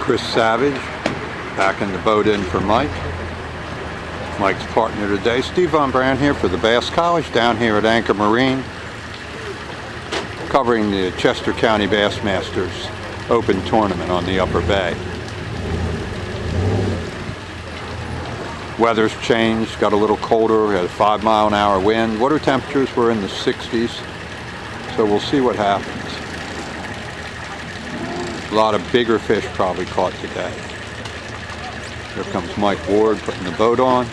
Chris Savage, backing the boat in for Mike. Mike's partner today. Steve Von Brand here for the Bass College down here at Anchor Marine, covering the Chester County Bassmasters Open Tournament on the Upper Bay. Weather's changed, got a little colder, we had a 5-mile-an-hour wind. Water temperatures were in the 60s, so we'll see what happens. A lot of bigger fish probably caught today. Here comes Mike Ward putting the boat on.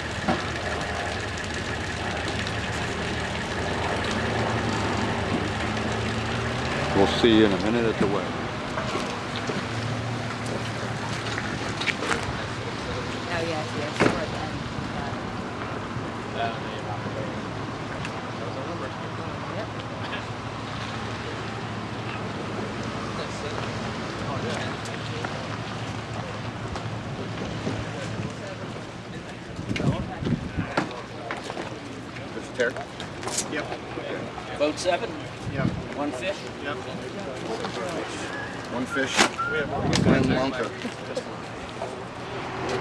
We'll see you in a minute at the weather. Oh, yes, yes. Terry? Yep. Boat 7? Yep. One fish? Yep. One fish. One lunker.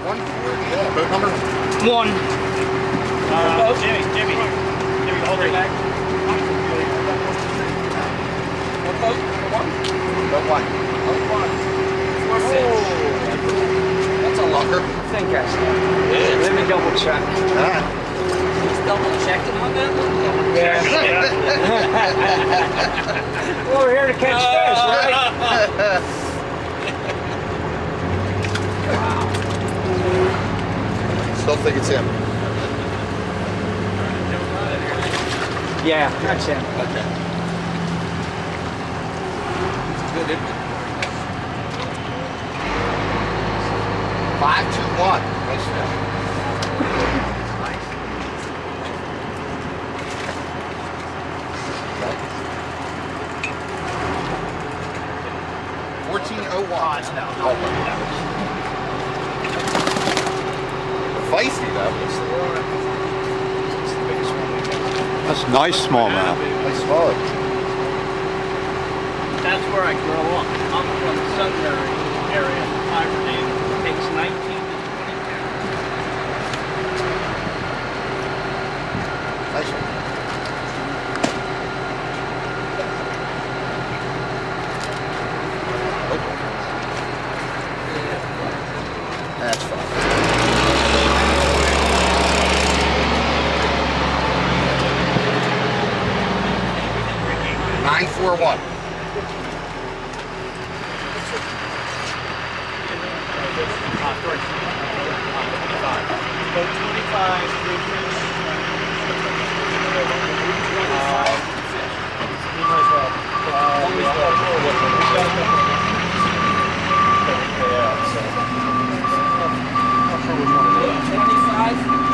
One. Boat number? 1. Jimmy, hold it back. What boat? Boat 1. Boat 1. 4 fish. That's a lunker. I think I said. Let me double check. Ah. Just double checking on that one? Yeah. Well, we're here to catch fish, right? Still think it's him. Yeah, that's him. Okay. It's good, isn't it? 5-2-1. Nice fish. 1401. Feisty though. That's nice smallmouth. Nice small. That's where I grow up. I'm from the Sudbury area, Aberdeen. It takes 19 to 20 Nice one. That's fine. Nine, 4-1. Boat 25, 3 fish. You might as well.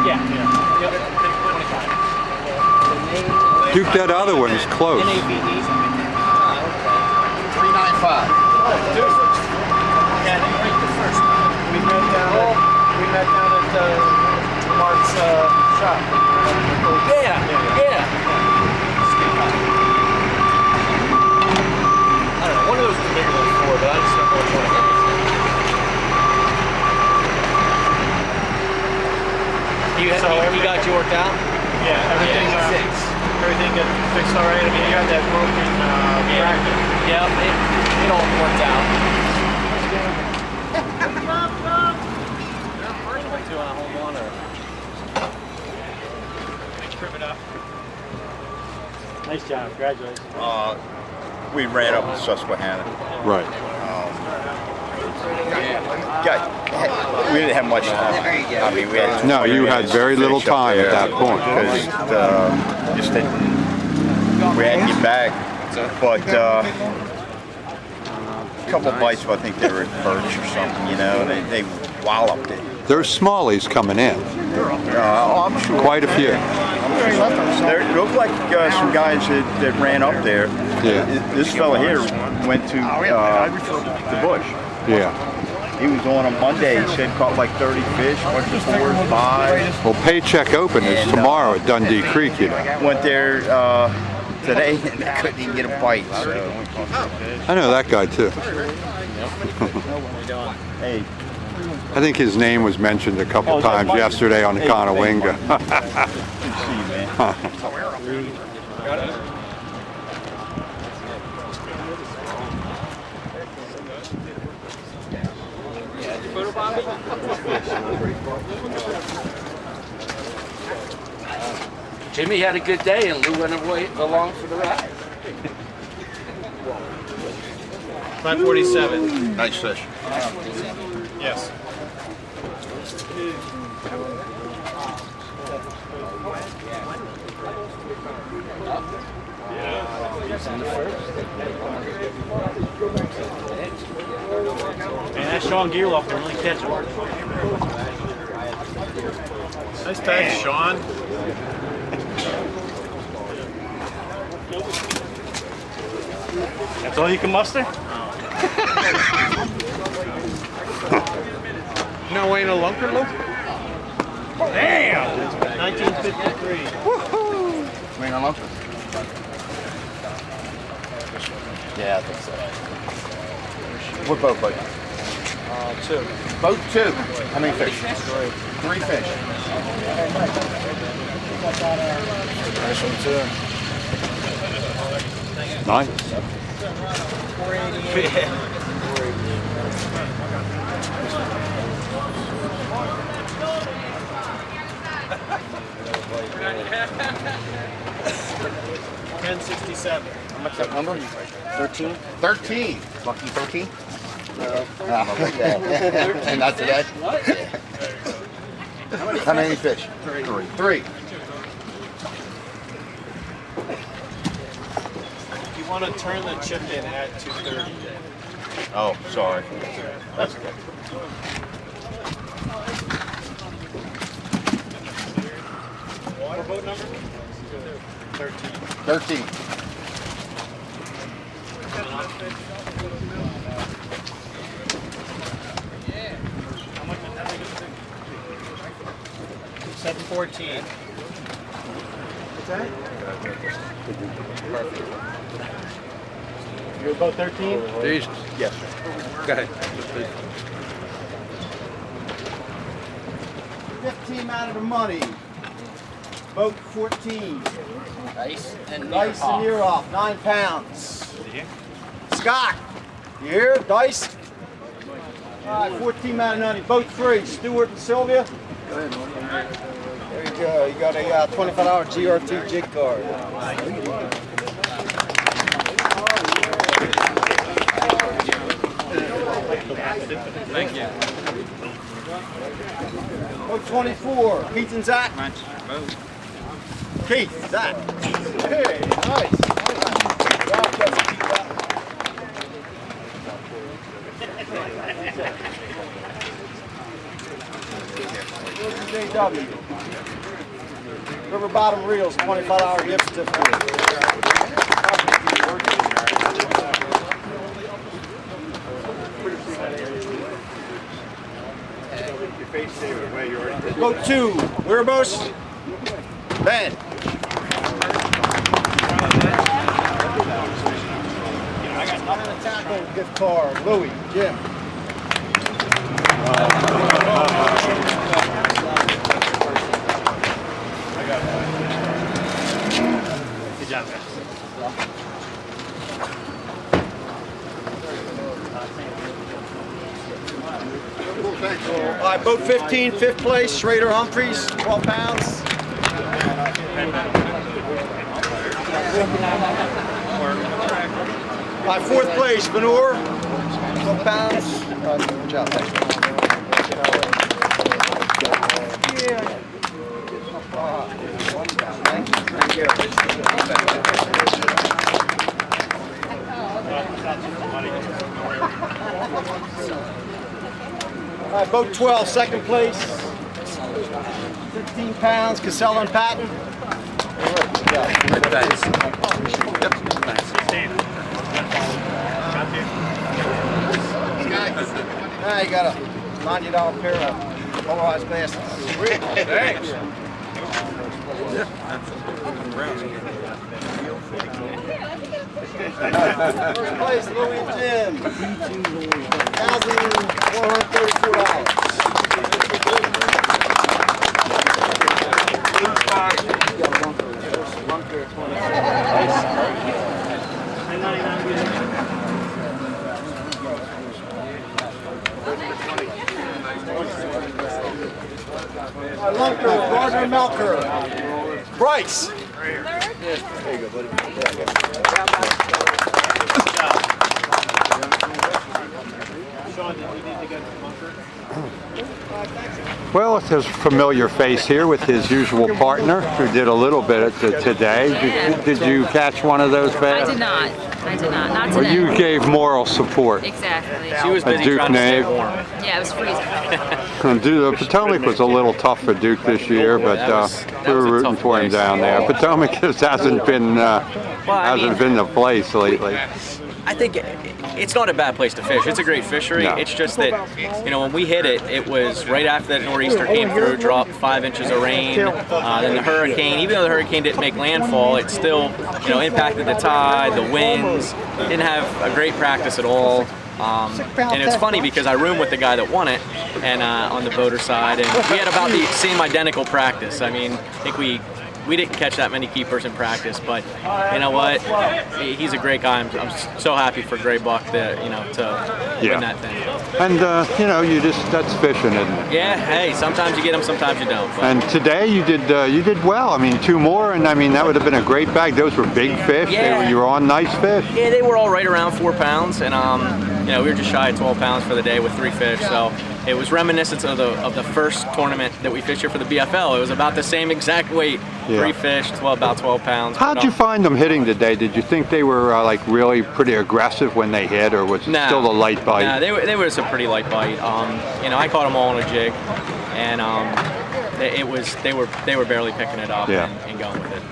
Yeah. Yep. 25. Duke, that other one is close. 395. Yeah, they break the first time. We met down at Mark's shop. Yeah. I don't know, one of those was bigger than 4, but I just don't know which one it is. You got you worked out? Yeah, everything everything got fixed all right. I mean, you had that broken bracket. Yeah, it all worked out. Do you want to hold on or? Trim it up. Nice job, congratulations. We ran up to Susquehanna. Right. We didn't have much time. I mean, we had No, you had very little time at that point. because just didn't. We had to get back, but a couple bites. I think they were perch or something. You know, they walloped it. There's smallies coming in. I'm sure. Quite a few. There looked like some guys that ran up there. Yeah. This fella here went to the bush. Yeah. He was on Monday. He said caught like 30 fish, bunch of 4s, 5s. Well, Paycheck Open is tomorrow at Dundee Creek, you know. Went there today, and they couldn't even get a bite. So. I know that guy too. Hey, I think his name was mentioned a couple Oh, times Mike. yesterday on the Hey, Conowinga. good to see you, man. Jimmy had a good day and Lou went away along for the ride. 547. Nice fish. Yes. Man, that Sean Gearloff can really catch it. Nice catch, Sean. That's all you can muster? No ain't a lunker, Lou? Damn! 1953. Wing on lunch? Yeah, I think so. What boat, buddy? 2. Boat 2. How many fish? 3 fish. Nice one, too. Nice. $10.67. How much that number? 13? 13. Lucky 13? No. Not today? How many fish? 3. You want to turn the chip in at 2:30. Oh, sorry. That's okay. What boat number? 13. 13. $7.14. You're about 13? Jesus. Yes, sir. Go ahead. 15 out of the money. Boat 14. Nice and Dice and ear off, 9 pounds. Scott, you here? Dice? All right, 14 out of 90. Boat 3, Stuart and Sylvia. There you go. You got a $25 GRT jig card. Thank you. Boat 24, Keith and Zach. Keith, Zach. Hey, nice. JW. River Bottom Reels, $25 gift certificate. Boat 2, Werebos. Ben. Tackle gift card, Louie, Jim. Good job, guys. All right, boat 15, 5th place, Schrader Humphreys, 12 pounds. All right, 4th place, Venor, 12 pounds. Good job, thanks. Thank you. All right, boat 12, 2nd place. 15 pounds, Casella and Patton. Now you got a $90 pair of polarized glasses. Thanks. First place, Louis and Jim. Lunker, Gardner Melker. Bryce. Sean, did you need to get Munker? Well, it's his familiar face here with his usual partner, who did a little bit today. Did you catch one of those bass? I did not. I did not. Not Well, today. you gave moral support. Exactly. She was busy Duke trying to stay Nave. warm. Yeah, it was freezing. And Potomac was a little tough for Duke this year, but we were rooting for him down there. Potomac just hasn't been been the place lately. I think it's not a bad place to fish. It's a great fishery. No. It's just that, when we hit it, it was right after that nor'easter came through, dropped 5 inches of rain. Then the hurricane, even though the hurricane didn't make landfall, it still, impacted the tide, the winds. Didn't have a great practice at all. And it's funny because I roomed with the guy that won it, and on the boater side, and we had about the same identical practice. I mean, I think we didn't catch that many keepers in practice, but you know what? He's a great guy. I'm so happy for Gray Buck to win that thing. And that's fishing, isn't it? Yeah. Hey, sometimes you get them, sometimes you don't. But. And today you did well. I mean, 2 more, and I mean that would have been a great bag. Those were big fish. Yeah. You were on nice fish. Yeah, they were all right around 4 pounds, and we were just shy of 12 pounds for the day with 3 fish. So it was reminiscent of the first tournament that we fished here for the BFL. It was about the same exact weight. Yeah. 3 fish, about 12 pounds. How'd you find them hitting today? Did you think they were really pretty aggressive when they hit, or was it still a light bite? No, they were just a pretty light bite. I caught them all on a jig, and they were barely picking it up and going with it.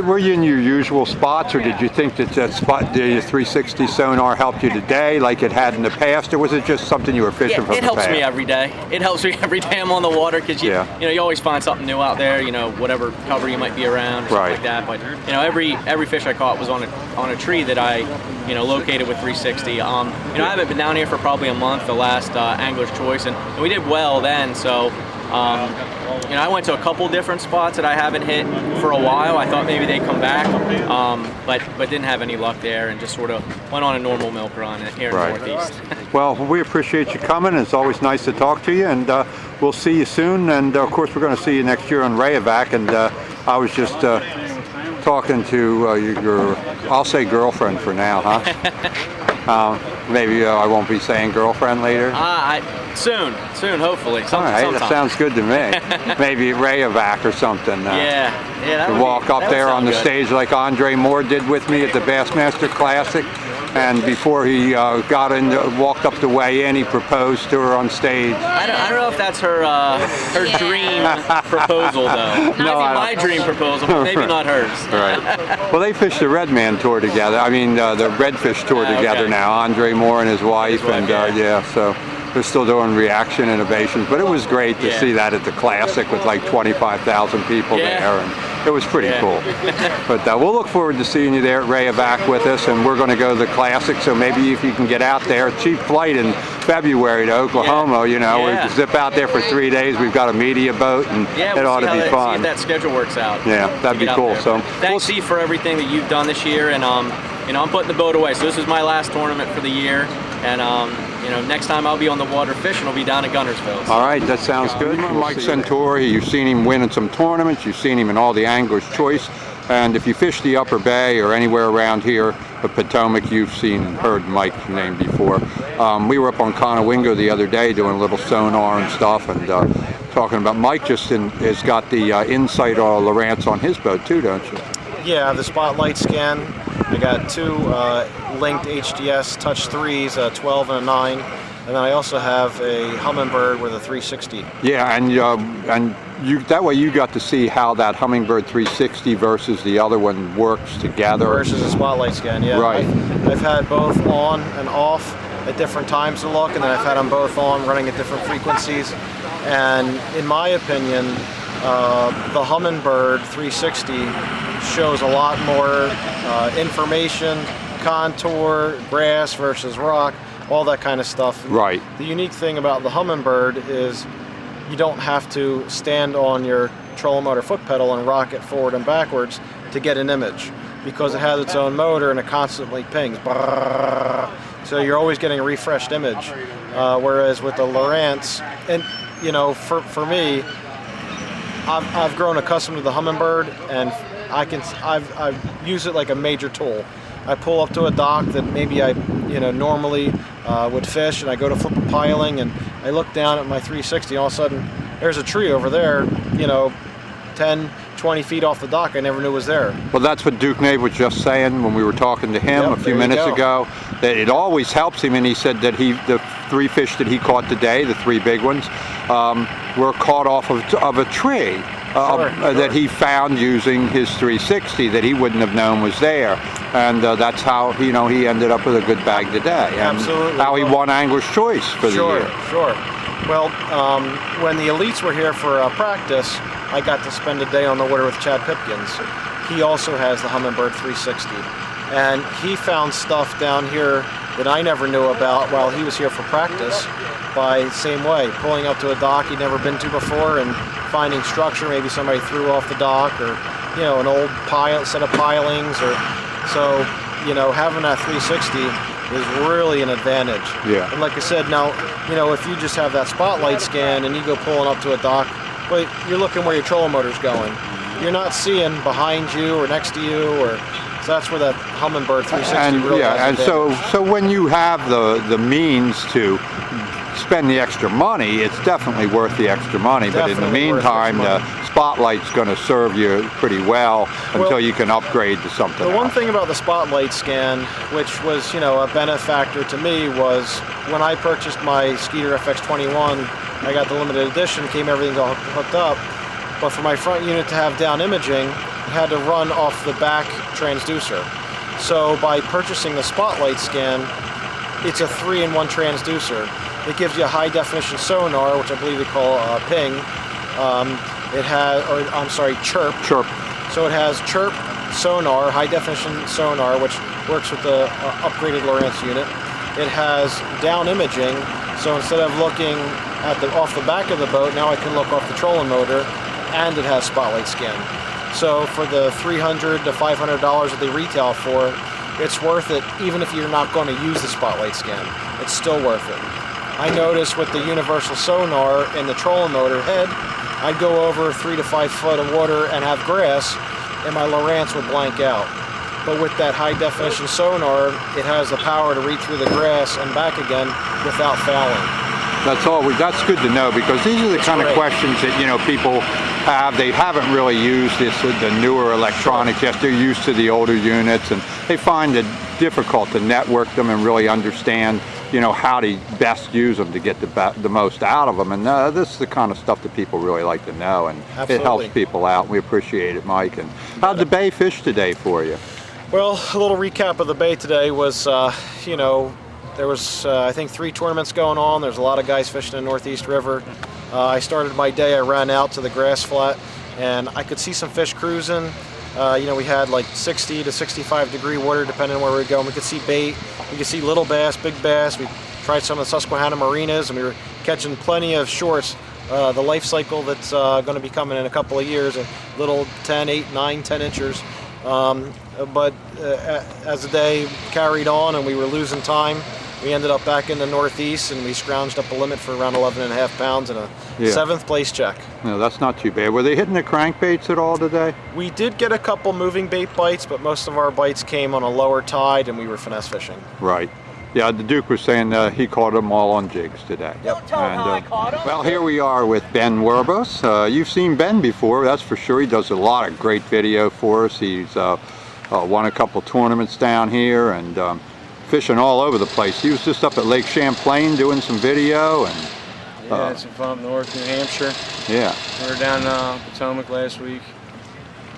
Were you in your usual spots, or did you think that spot, the 360 sonar, helped you today like it had in the past, or was it just something you were fishing from the past? It helps me every day. It helps me every day I'm on the water because you always find something new out there. Whatever cover you might be around or something like that. But every fish I caught was on a tree that I located with 360. I haven't been down here for probably a month. The last Angler's Choice, and we did well then. So. I went to a couple different spots that I haven't hit for a while. I thought maybe they'd come back, but didn't have any luck there, and just sort of went on a normal milk run here in the Northeast. Well, we appreciate you coming. It's always nice to talk to you, and we'll see you soon. And of course, we're going to see you next year on Rayovac. And I was just talking to your, I'll say girlfriend for now, huh? Maybe I won't be saying girlfriend later. Soon, hopefully. All right, that sounds good to me. Maybe Rayovac or something. Yeah. Walk up there on the stage like Andre Moore did with me at the Bassmaster Classic. And before he walked up the way in, he proposed to her on stage. I don't know if that's her dream proposal, though. My dream proposal, but maybe not hers. Right. Well, they fished the Redman Tour together. I mean, the Redfish Tour together now. Andre Moore and his wife, so they're still doing reaction innovations. But it was great to see that at the Classic with like 25,000 people there. And it was pretty cool. But we'll look forward to seeing you there at Rayovac with us, and we're going to go to the Classic, so maybe if you can get out there, cheap flight in February to Oklahoma, we can zip out there for 3 days. We've got a media boat, and it ought to be fun. See if that schedule works out. Yeah, that'd be cool. So thanks, Steve, for everything that you've done this year, and I'm putting the boat away. So this is my last tournament for the year, and next time I'll be on the water fishing, I'll be down at Gunnersville. So. All right, that sounds good. Mike Centauri, you've seen him win in some tournaments. You've seen him in all the Angler's Choice. And if you fish the Upper Bay or anywhere around here, the Potomac, you've seen and heard Mike's name before. We were up on Conowingo the other day doing a little sonar and stuff, and talking about Mike has got the Insight Lowrance on his boat too, don't you? Yeah, I have the Spotlight scan. I got 2 linked HDS Touch 3s, a 12 and a 9, and then I also have a Humminbird with a 360. Yeah, and that way you got to see how that Humminbird 360 versus the other one works together. Versus the Spotlight scan, yeah. Right. I've had both on and off at different times to look, and then I've had them both on running at different frequencies. And in my opinion, the Humminbird 360 shows a lot more information, contour, grass versus rock, all that kind of stuff. Right. The unique thing about the Humminbird is you don't have to stand on your trolling motor foot pedal and rock it forward and backwards to get an image, because it has its own motor and it constantly pings. So you're always getting a refreshed image. Whereas with the Lowrance, and you know, for me, I've grown accustomed to the Humminbird, and I've used it like a major tool. I pull up to a dock that maybe I normally would fish, and I go to flip a piling, and I look down at my 360, and all of a sudden there's a tree over there, 10, 20 feet off the dock I never knew was there. Well, that's what Duke Nave was just saying when we were talking to him a few minutes ago, that it always helps him, and he said that the 3 fish that he caught today, the 3 big ones, were caught off of a tree that he found using his 360 that he wouldn't have known was there, and that's how he ended up with a good bag today. And absolutely. how he won Angler's Choice for the year. Sure. Well, when the elites were here for practice, I got to spend a day on the water with Chad Pipkins. He also has the Humminbird 360, and he found stuff down here that I never knew about while he was here for practice. By same way, pulling up to a dock he'd never been to before and finding structure maybe somebody threw off the dock, or an old set of pilings, or so having that 360 is really an advantage. Yeah. And like I said, now if you just have that spotlight scan and you go pulling up to a dock, but you're looking where your trolling motor's going. You're not seeing behind you or next to you, or so that's where that Humminbird 360 really has advantage. So when you have the means to spend the extra money, it's definitely worth the extra money. But in the meantime, the spotlight's going to serve you pretty well until you can upgrade to something The else. one thing about the spotlight scan, which was a benefactor to me, was when I purchased my Skeeter FX21, I got the limited edition, everything's all hooked up. But for my front unit to have down imaging, it had to run off the back transducer. So by purchasing the spotlight scan, it's a 3-in-1 transducer. It gives you a high definition sonar, which I believe they call ping. It has, chirp. Chirp. So it has chirp sonar, high definition sonar, which works with the upgraded Lowrance unit. It has down imaging, so instead of looking at off the back of the boat, now I can look off the trolling motor, and it has spotlight scan. So for the $300 to $500 that they retail for, it's worth it even if you're not going to use the spotlight scan. It's still worth it. I noticed with the universal sonar in the trolling motor head, I'd go over 3 to 5 foot of water and have grass, and my Lowrance would blank out. But with that high definition sonar, it has the power to read through the grass and back again without fouling. That's good to know, because these are the kind of questions that people have. They haven't really used the newer electronics yet. They're used to the older units, and they find it difficult to network them and really understand how to best use them to get the most out of them. And this is the kind of stuff that people really like to know, and it helps people out. We appreciate it, Mike. And how'd the bay fish today for you? Well, a little recap of the bay today was, there was, I think, 3 tournaments going on. There's a lot of guys fishing in Northeast River. I started my day, I ran out to the grass flat, and I could see some fish cruising. We had like 60 to 65 degree water depending on where we were going. We could see bait, we could see little bass, big bass. We tried some of the Susquehanna marinas, and we were catching plenty of shorts. The life cycle that's going to be coming in a couple of years, a little 10, 8, 9, 10 inchers. But as the day carried on and we were losing time, we ended up back in the Northeast, and we scrounged up a limit for around 11.5 pounds and a 7th place check. No, that's not too bad. Were they hitting the crankbaits at all today? We did get a couple moving bait bites, but most of our bites came on a lower tide, and we were finesse fishing. Right. Yeah, the Duke was saying he caught them all on jigs today. Yep. Well, here we are with Ben Werbos. You've seen Ben before, that's for sure. He does a lot of great video for us. He's won a couple tournaments down here, and fishing all over the place. He was just up at Lake Champlain doing some video, and had some fun up north, New Hampshire. Yeah. We were down Potomac last week.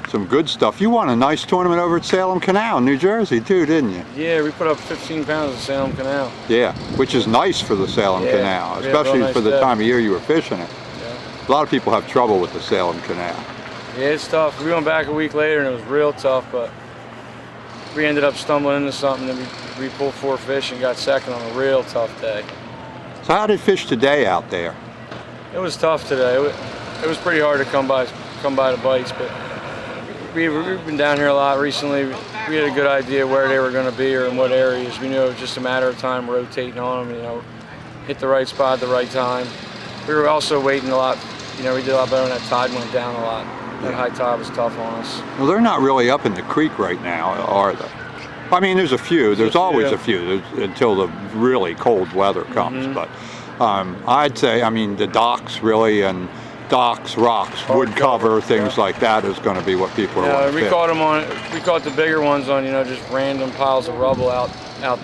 Some good stuff. You won a nice tournament over at Salem Canal in New Jersey too, didn't you? Yeah, we put up 15 pounds at Salem Canal. Yeah, which is nice for the Salem Canal, especially for the time of year you were fishing it. Yeah. A lot of people have trouble with the Salem Canal. Yeah, it's tough. We went back a week later and it was real tough, but we ended up stumbling into something and we pulled 4 fish and got second on a real tough day. So how did fish today out there? It was tough today. It was pretty hard to come by the bites, but we've been down here a lot recently. We had a good idea where they were going to be or in what areas. We knew it was just a matter of time rotating on them, you know, hit the right spot at the right time. We were also waiting a lot. You know, we did a lot better when that tide went down a lot. That high tide was tough on us. Well, they're not really up in the creek right now, are they? I mean, there's a few. There's always a few until the really cold weather comes. But I'd say, I mean, the docks really, and docks, rocks, wood cover, things like that is going to be what people are wanting to we fish. caught them on. We caught the bigger ones on, you know, just random piles of rubble out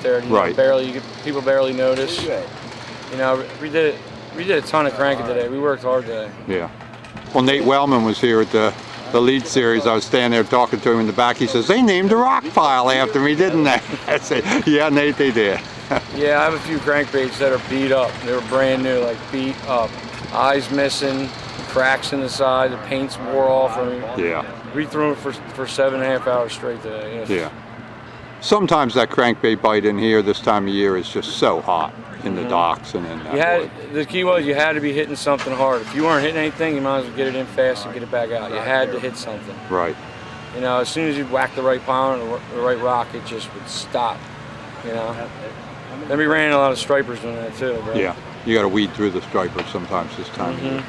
there. You know, people barely notice. You know, we did a ton of cranking today. We worked hard today. Yeah. Well, Nate Wellman was here at the lead series. I was standing there talking to him in the back. He says, they named a rock pile after me, didn't they? I said, yeah, Nate, they did. Yeah, I have a few crankbaits that are beat up. They were brand new, like beat up. Eyes missing, cracks in the side, the paint's wore off. I mean, Yeah. we threw them for 7.5 hours straight today. Yeah. Sometimes that crankbait bite in here this time of year is just so hot in the docks and in that wood. The key was you had to be hitting something hard. If you weren't hitting anything, you might as well get it in fast and get it back out. You had to hit something. Right. You know, as soon as you whack the right pound or the right rock, it just would stop. You know. Then we ran a lot of stripers doing that too, bro. Yeah. You got to weed through the stripers sometimes this time of year.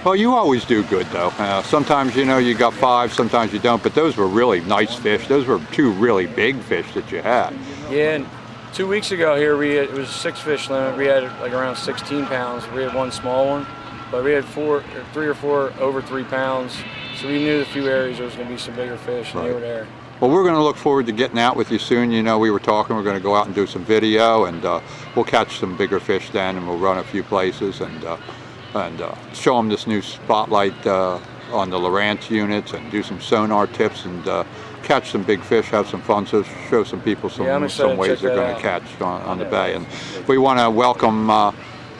Well, you always do good though. Sometimes, you know, you got 5, sometimes you don't, but those were really nice fish. Those were 2 really big fish that you had. Yeah, and 2 weeks ago here it was 6 fish limit. We had like around 16 pounds. We had 1 small one, but we had 3 or 4 over 3 pounds. So we knew a few areas there was going to be some bigger fish, and they were there. Well, we're going to look forward to getting out with you soon. You know, we were talking, we're going to go out and do some video, and we'll catch some bigger fish then, and we'll run a few places and show them this new spotlight on the Lowrance units, and do some sonar tips and catch some big fish, have some fun, so show some people some ways they're going to catch on the bay. And we want to welcome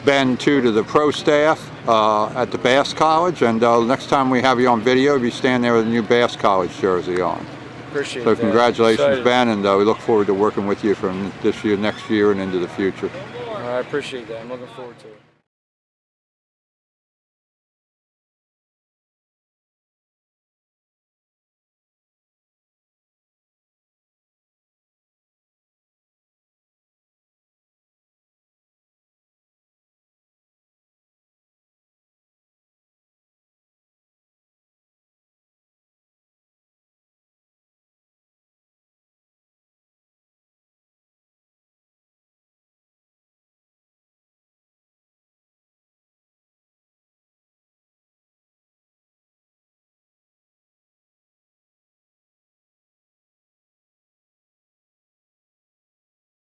Ben too to the pro staff at the Bass College, and next time we have you on video, you'll be standing there with a new Bass College jersey on. Appreciate it. So congratulations, Excited. Ben, and we look forward to working with you from this year, next year, and into the future. I appreciate that. I'm looking forward to it.